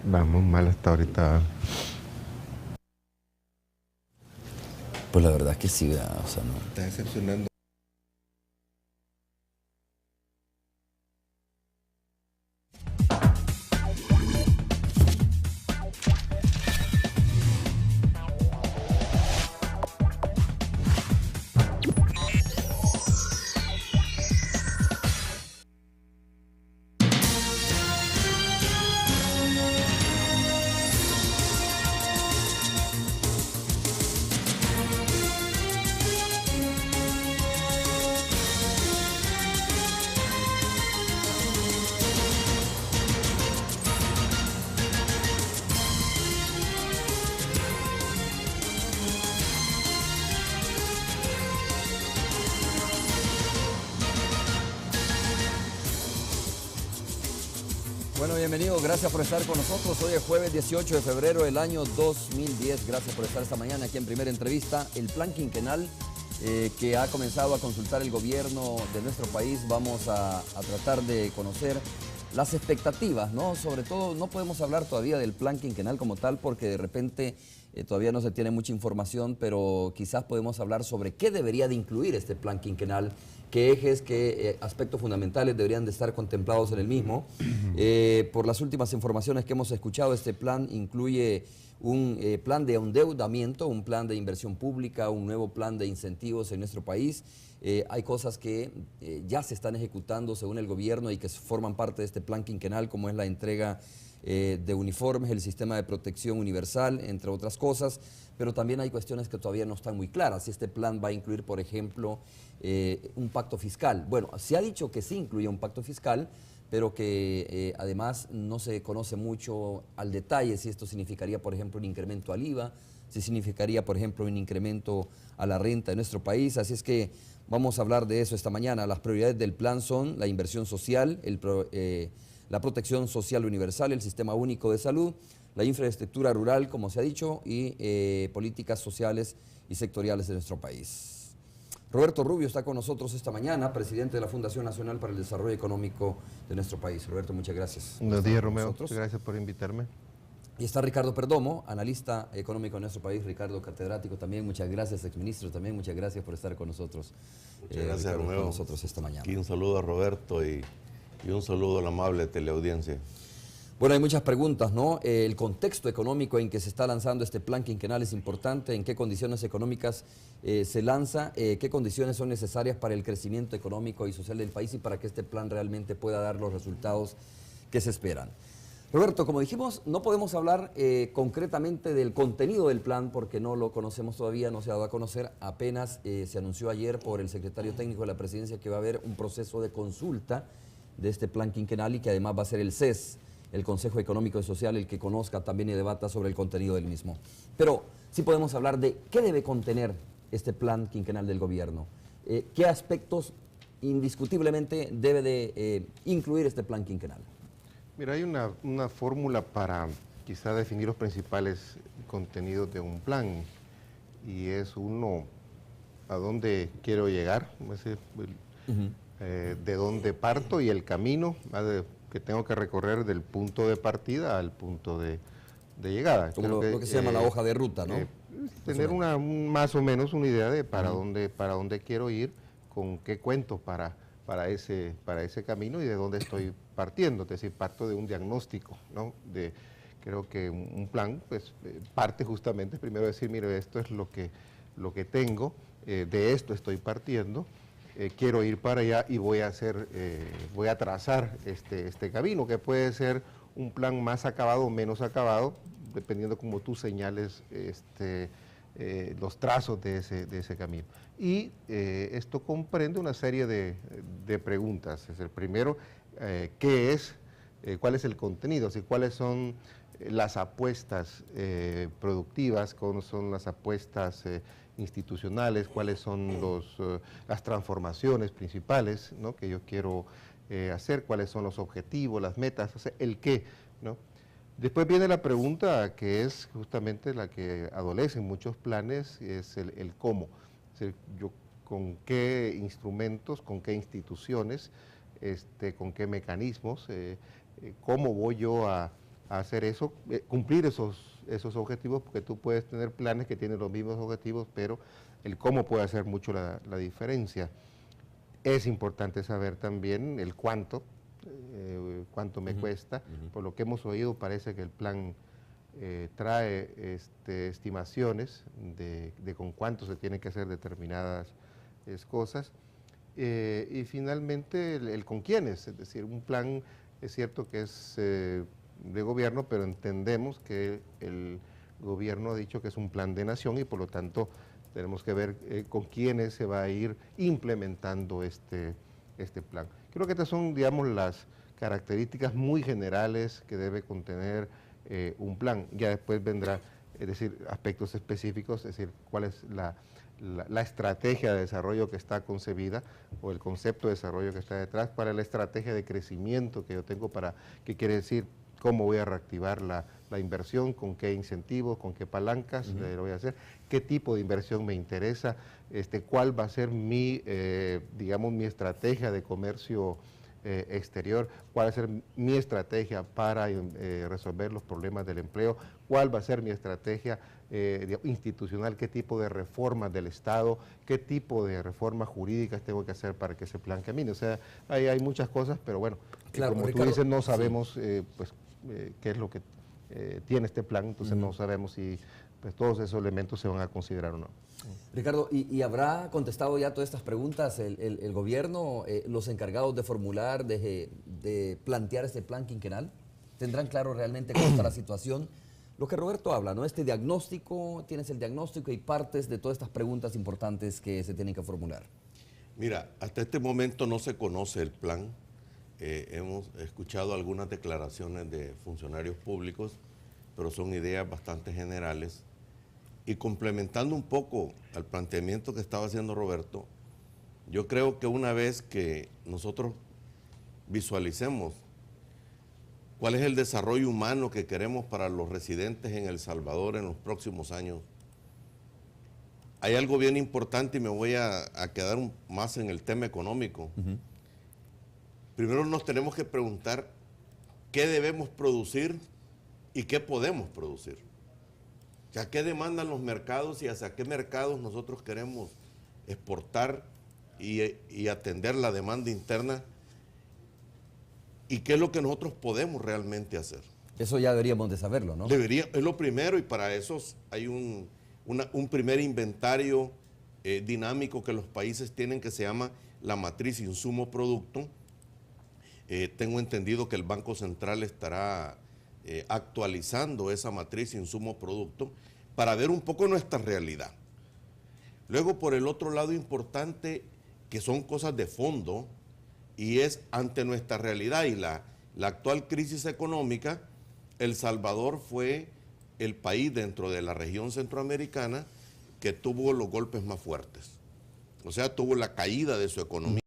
Vamos mal hasta ahorita. Pues la verdad que sí, ¿verdad? O sea, no. Está decepcionando. Bueno, bienvenidos, gracias por estar con nosotros. Hoy es jueves 18 de febrero del año 2010. Gracias por estar esta mañana aquí en Primera Entrevista. El plan quinquenal que ha comenzado a consultar el gobierno de nuestro país. Vamos a tratar de conocer las expectativas, ¿no? Sobre todo, no podemos hablar todavía del plan quinquenal como tal porque de repente todavía no se tiene mucha información, pero quizás podemos hablar sobre qué debería de incluir este plan quinquenal, qué ejes, qué aspectos fundamentales deberían de estar contemplados en el mismo. Por las últimas informaciones que hemos escuchado, este plan incluye un plan de endeudamiento, un plan de inversión pública, un nuevo plan de incentivos en nuestro país. Hay cosas que ya se están ejecutando según el gobierno y que forman parte de este plan quinquenal, como es la entrega de uniformes, el sistema de protección universal, entre otras cosas, pero también hay cuestiones que todavía no están muy claras. Si este plan va a incluir, por ejemplo, un pacto fiscal. Bueno, se ha dicho que sí incluye un pacto fiscal, pero que además no se conoce mucho al detalle si esto significaría, por ejemplo, un incremento al IVA, si significaría, por ejemplo, un incremento a la renta de nuestro país. Así es que vamos a hablar de eso esta mañana. Las prioridades del plan son la inversión social, la protección social universal, el sistema único de salud, la infraestructura rural, como se ha dicho, y políticas sociales y sectoriales de nuestro país. Roberto Rubio está con nosotros esta mañana, presidente de la Fundación Nacional para el Desarrollo Económico de nuestro país. Roberto, muchas gracias. Buenos días, Romeo. Gracias por invitarme. Y está Ricardo Perdomo, analista económico de nuestro país. Ricardo, catedrático también. Muchas gracias, exministro también. Muchas gracias por estar con nosotros. Muchas gracias, Ricardo, Romeo. con nosotros esta mañana. Aquí un saludo a Roberto y un saludo a la amable teleaudiencia. Bueno, hay muchas preguntas, ¿no? El contexto económico en que se está lanzando este plan quinquenal es importante. ¿En qué condiciones económicas se lanza? ¿Qué condiciones son necesarias para el crecimiento económico y social del país y para que este plan realmente pueda dar los resultados que se esperan? Roberto, como dijimos, no podemos hablar concretamente del contenido del plan porque no lo conocemos todavía, no se ha dado a conocer. Apenas se anunció ayer por el secretario técnico de la presidencia que va a haber un proceso de consulta de este plan quinquenal y que además va a ser el CES, el Consejo Económico y Social, el que conozca también y debata sobre el contenido del mismo. Pero sí podemos hablar de qué debe contener este plan quinquenal del gobierno, qué aspectos indiscutiblemente debe de incluir este plan quinquenal. Mira, hay una fórmula para quizá definir los principales contenidos de un plan y es uno, a dónde quiero llegar, de dónde parto y el camino que tengo que recorrer del punto de partida al punto de llegada. Como lo que se llama la hoja de ruta, ¿no? Tener más o menos una idea de para dónde quiero ir, con qué cuento para ese camino y de dónde estoy partiendo. Es decir, parto de un diagnóstico, ¿no? Creo que un plan pues, parte justamente primero decir, mire, esto es lo que tengo, de esto estoy partiendo. Quiero ir para allá y voy a trazar este camino, que puede ser un plan más acabado o menos acabado, dependiendo como tú señales los trazos de ese camino. Y esto comprende una serie de preguntas. Es el primero, ¿qué es? ¿Cuál es el contenido? ¿Cuáles son las apuestas productivas? ¿Cuáles son las apuestas institucionales? ¿Cuáles son las transformaciones principales, ¿no? que yo quiero hacer? ¿Cuáles son los objetivos, las metas? O sea, el qué, ¿no? Después viene la pregunta que es justamente la que adolece en muchos planes, es el cómo. Es decir, yo con qué instrumentos, con qué instituciones, con qué mecanismos cómo voy yo a hacer eso, cumplir esos objetivos, porque tú puedes tener planes que tienen los mismos objetivos, pero el cómo puede hacer mucho la diferencia. Es importante saber también el cuánto me cuesta. Por lo que hemos oído, parece que el plan trae estimaciones de con cuánto se tienen que hacer determinadas cosas. Y finalmente el con quiénes, es decir, un plan es cierto que es de gobierno, pero entendemos que el gobierno ha dicho que es un plan de nación y por lo tanto tenemos que ver con quiénes se va a ir implementando este plan. Creo que estas son, digamos, las características muy generales que debe contener un plan. Ya después vendrá, es decir, aspectos específicos, es decir, cuál es la estrategia de desarrollo que está concebida o el concepto de desarrollo que está detrás, para la estrategia de crecimiento que yo tengo, qué quiere decir, cómo voy a reactivar la inversión, con qué incentivos, con qué palancas lo voy a hacer, qué tipo de inversión me interesa, cuál va a ser digamos, mi estrategia de comercio exterior, cuál va a ser mi estrategia para resolver los problemas del empleo, cuál va a ser mi estrategia institucional, qué tipo de reformas del Estado, qué tipo de reformas jurídicas tengo que hacer para que ese plan camine. O sea, hay muchas cosas, pero bueno, claro, como Ricardo, tú dices, no sabemos sí. qué es lo que tiene este plan, entonces no sabemos si pues, todos esos elementos se van a considerar o no. Ricardo, ¿y habrá contestado ya todas estas preguntas el gobierno, los encargados de formular, de plantear este plan quinquenal? ¿Tendrán claro realmente cómo está la situación? Lo que Roberto habla, ¿no? Este diagnóstico, tienes el diagnóstico y partes de todas estas preguntas importantes que se tienen que formular. Mira, hasta este momento no se conoce el plan. Hemos escuchado algunas declaraciones de funcionarios públicos, pero son ideas bastante generales. Y complementando un poco al planteamiento que estaba haciendo Roberto, yo creo que una vez que nosotros visualicemos cuál es el desarrollo humano que queremos para los residentes en El Salvador en los próximos años, hay algo bien importante y me voy a quedar más en el tema económico. Primero nos tenemos que preguntar qué debemos producir y qué podemos producir. O sea, qué demandan los mercados y hacia qué mercados nosotros queremos exportar y atender la demanda interna y qué es lo que nosotros podemos realmente hacer. Eso ya deberíamos de saberlo, ¿no? Es lo primero y para eso hay un primer inventario dinámico que los países tienen que se llama la matriz insumo-producto. Tengo entendido que el Banco Central estará actualizando esa matriz insumo-producto para ver un poco nuestra realidad. Luego, por el otro lado importante, que son cosas de fondo, y es ante nuestra realidad y la actual crisis económica, El Salvador fue el país dentro de la región centroamericana que tuvo los golpes más fuertes. O sea, tuvo la caída de su economía.